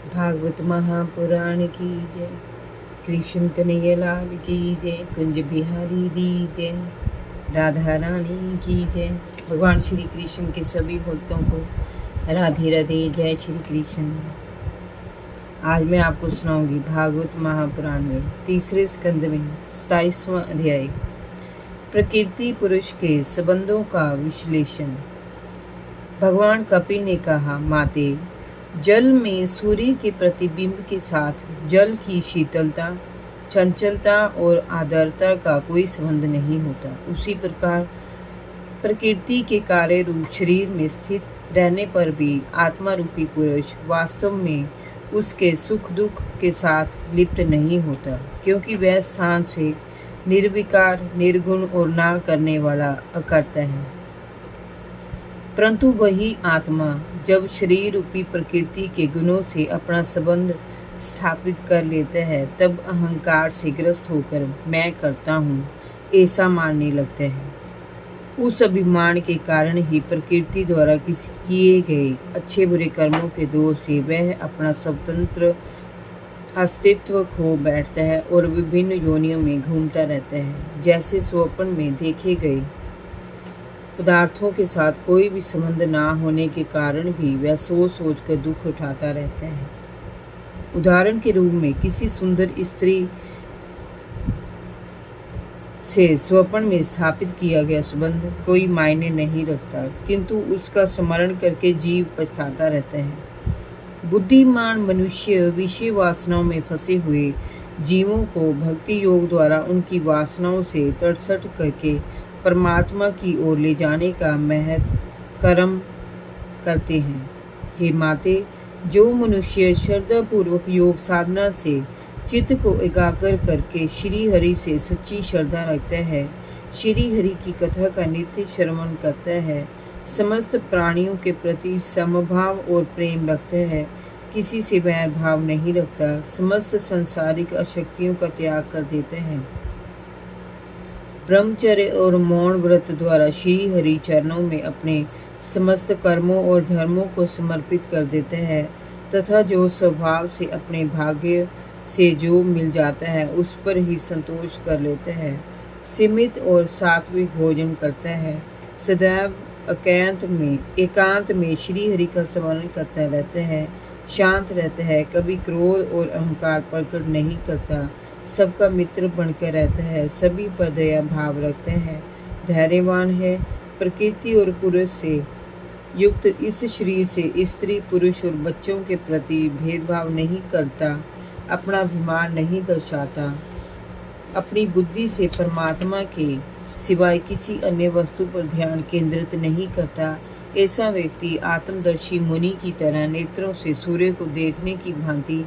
भागवत महापुराण की जय। कृष्ण कन्हैया लाल की जय। कुंज बिहारी दी जय। राधा रानी की जय। भगवान श्री कृष्ण के सभी भक्तों को राधे राधे, जय श्री कृष्ण। आज मैं आपको सुनाऊंगी भागवत महापुराण में तीसरे स्कंद में 27वां अध्याय, प्रकृति पुरुष के संबंधों का विश्लेषण। भगवान कपिल ने कहा, माते, जल में सूर्य के प्रतिबिंब के साथ जल की शीतलता, चंचलता और आर्द्रता का कोई संबंध नहीं होता। उसी प्रकार प्रकृति के कार्य रूप शरीर में स्थित रहने पर भी आत्मा रूपी पुरुष वास्तव में उसके सुख दुख के साथ लिप्त नहीं होता, क्योंकि वह स्थान से निर्विकार, निर्गुण और ना करने वाला अकर्ता है। परंतु वही आत्मा जब शरीर रूपी प्रकृति के गुणों से अपना संबंध स्थापित कर लेता है, तब अहंकार से ग्रस्त होकर मैं करता हूँ ऐसा मानने लगता है। उस अभिमान के कारण ही प्रकृति द्वारा किए गए अच्छे बुरे कर्मों के दोष से वह अपना स्वतंत्र अस्तित्व खो बैठता है और विभिन्न योनियों में घूमता रहता है। जैसे स्वप्न में देखे गए पदार्थों के साथ कोई भी संबंध ना होने के कारण भी वह सोच सोच कर दुख उठाता रहता है। उदाहरण के रूप में किसी सुंदर स्त्री से स्वप्न में स्थापित किया गया संबंध कोई मायने नहीं रखता, किंतु उसका स्मरण करके जीव पछताता रहता है। बुद्धिमान मनुष्य विषय वासनाओं में फंसे हुए जीवों को भक्ति योग द्वारा उनकी वासनाओं से तटस्थ करके परमात्मा की ओर ले जाने का महत् कर्म करते हैं। हे माते, जो मनुष्य श्रद्धापूर्वक योग साधना से चित्त को एकाग्र करके श्री हरि से सच्ची श्रद्धा रखता है, श्री हरि की कथा का नित्य श्रवण करता है, समस्त प्राणियों के प्रति समभाव और प्रेम रखता है, किसी से वैर भाव नहीं रखता, समस्त संसारिक अशक्तियों का त्याग कर देता है, ब्रह्मचर्य और मौन व्रत द्वारा श्री हरि चरणों में अपने समस्त कर्मों और धर्मों को समर्पित कर देते हैं, तथा जो स्वभाव से अपने भाग्य से जो मिल जाता है उस पर ही संतोष कर लेते हैं, सीमित और सात्विक भोजन करता है, सदैव एकांत में श्री हरि का स्मरण करता रहता है, शांत रहता है, कभी क्रोध और अहंकार प्रकट नहीं करता, सबका मित्र बनकर रहता है, सभी पर दया भाव रखते हैं, धैर्यवान है, प्रकृति और पुरुष से युक्त इस शरीर से स्त्री पुरुष और बच्चों के प्रति भेदभाव नहीं करता, अपना अभिमान नहीं दर्शाता, अपनी बुद्धि से परमात्मा के सिवाय किसी अन्य वस्तु पर ध्यान केंद्रित नहीं करता। ऐसा व्यक्ति आत्मदर्शी मुनि की तरह नेत्रों से सूर्य को देखने की भांति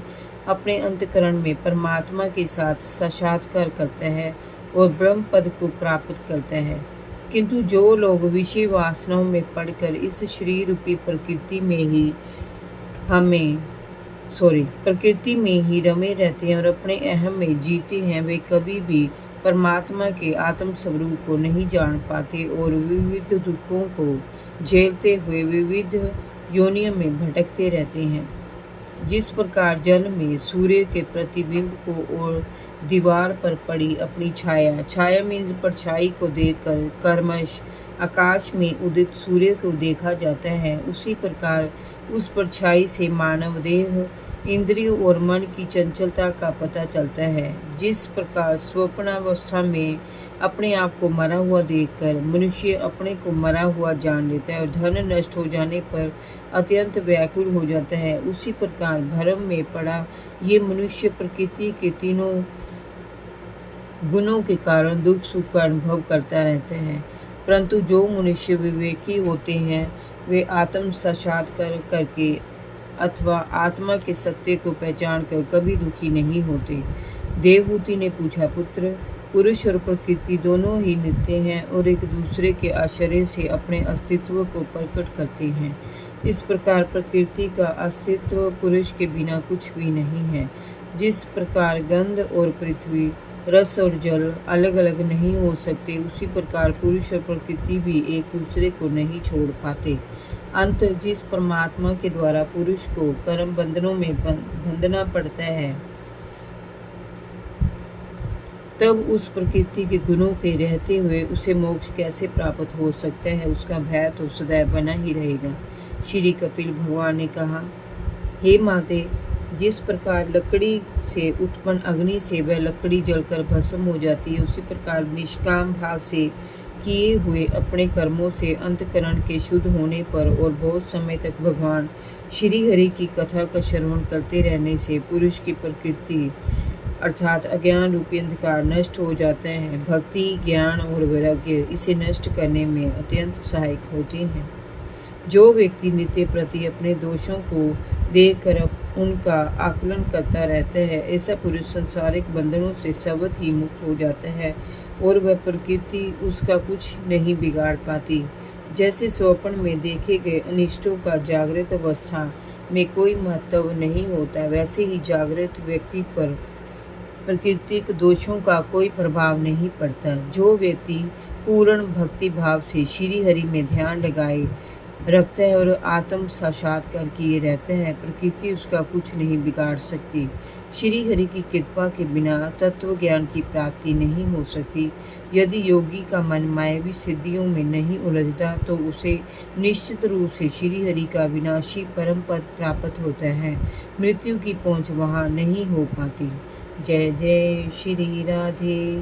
अपने अंतकरण में परमात्मा के साथ साक्षात्कार करता है और ब्रह्म पद को प्राप्त करता है। किंतु जो लोग विषय वासनाओं में पड़कर इस शरीर रूपी प्रकृति में ही रमे रहते हैं और अपने अहम में जीते हैं, वे कभी भी परमात्मा के आत्म स्वरूप को नहीं जान पाते और विविध दुखों को झेलते हुए विविध योनियों में भटकते रहते हैं। जिस प्रकार जल में सूर्य के प्रतिबिंब को और दीवार पर पड़ी अपनी छाया मीन्स परछाई को देखकर कर्मश आकाश में उदित सूर्य को देखा जाता है, उसी प्रकार उस परछाई से मानव देह, इंद्रियों और मन की चंचलता का पता चलता है। जिस प्रकार स्वप्नावस्था में अपने आप को मरा हुआ देखकर मनुष्य अपने को मरा हुआ जान लेता है और धन नष्ट हो जाने पर अत्यंत व्याकुल हो जाता है, उसी प्रकार भ्रम में पड़ा ये मनुष्य प्रकृति के तीनों गुणों के कारण दुख सुख का अनुभव करता रहता है। परंतु जो मनुष्य विवेकी होते हैं, वे आत्म साक्षात्कार करके अथवा आत्मा के सत्य को पहचान कर कभी दुखी नहीं होते। देवहूति ने पूछा, पुत्र, पुरुष और प्रकृति दोनों ही नित्य हैं और एक दूसरे के आश्रय से अपने अस्तित्व को प्रकट करते हैं। इस प्रकार प्रकृति का अस्तित्व पुरुष के बिना कुछ भी नहीं है। जिस प्रकार गंध और पृथ्वी, रस और जल अलग अलग नहीं हो सकते, उसी प्रकार पुरुष और प्रकृति भी एक दूसरे को नहीं छोड़ पाते। अंत जिस परमात्मा के द्वारा पुरुष को कर्म बंधनों में बंधना पड़ता है, तब उस प्रकृति के गुणों के रहते हुए उसे मोक्ष कैसे प्राप्त हो सकता है? उसका भय तो सदैव बना ही रहेगा। श्री कपिल भगवान ने कहा, हे माते, जिस प्रकार लकड़ी से उत्पन्न अग्नि से वह लकड़ी जलकर भस्म हो जाती है, उसी प्रकार निष्काम भाव से किए हुए अपने कर्मों से अंतकरण के शुद्ध होने पर और बहुत समय तक भगवान श्री हरि की कथा का श्रवण करते रहने से पुरुष की प्रकृति अर्थात अज्ञान रूपी अंधकार नष्ट हो जाते हैं। भक्ति, ज्ञान और वैराग्य इसे नष्ट करने में अत्यंत सहायक होती हैं। जो व्यक्ति नित्य प्रति अपने दोषों को देखकर उनका आकलन करता रहता है, ऐसा पुरुष संसारिक बंधनों से सर्वथ ही मुक्त हो जाता है और वह प्रकृति उसका कुछ नहीं बिगाड़ पाती। जैसे स्वप्न में देखे गए अनिष्टों का जागृत अवस्था में कोई महत्व नहीं होता, वैसे ही जागृत व्यक्ति पर प्राकृतिक दोषों का कोई प्रभाव नहीं पड़ता। जो व्यक्ति पूर्ण भक्ति भाव से श्री हरि में ध्यान लगाए रखता है और आत्म साक्षात्कार किए रहता है, प्रकृति उसका कुछ नहीं बिगाड़ सकती। श्री हरि की कृपा के बिना तत्व ज्ञान की प्राप्ति नहीं हो सकती। यदि योगी का मन मायावी सिद्धियों में नहीं उलझता तो उसे निश्चित रूप से श्री हरि का विनाशी परम पद प्राप्त होता है। मृत्यु की पहुँच वहाँ नहीं हो पाती। जय जय श्री राधे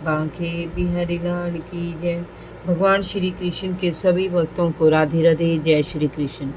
बांके बिहारी लाल की जय। भगवान श्री कृष्ण के सभी भक्तों को राधे राधे। जय श्री कृष्ण।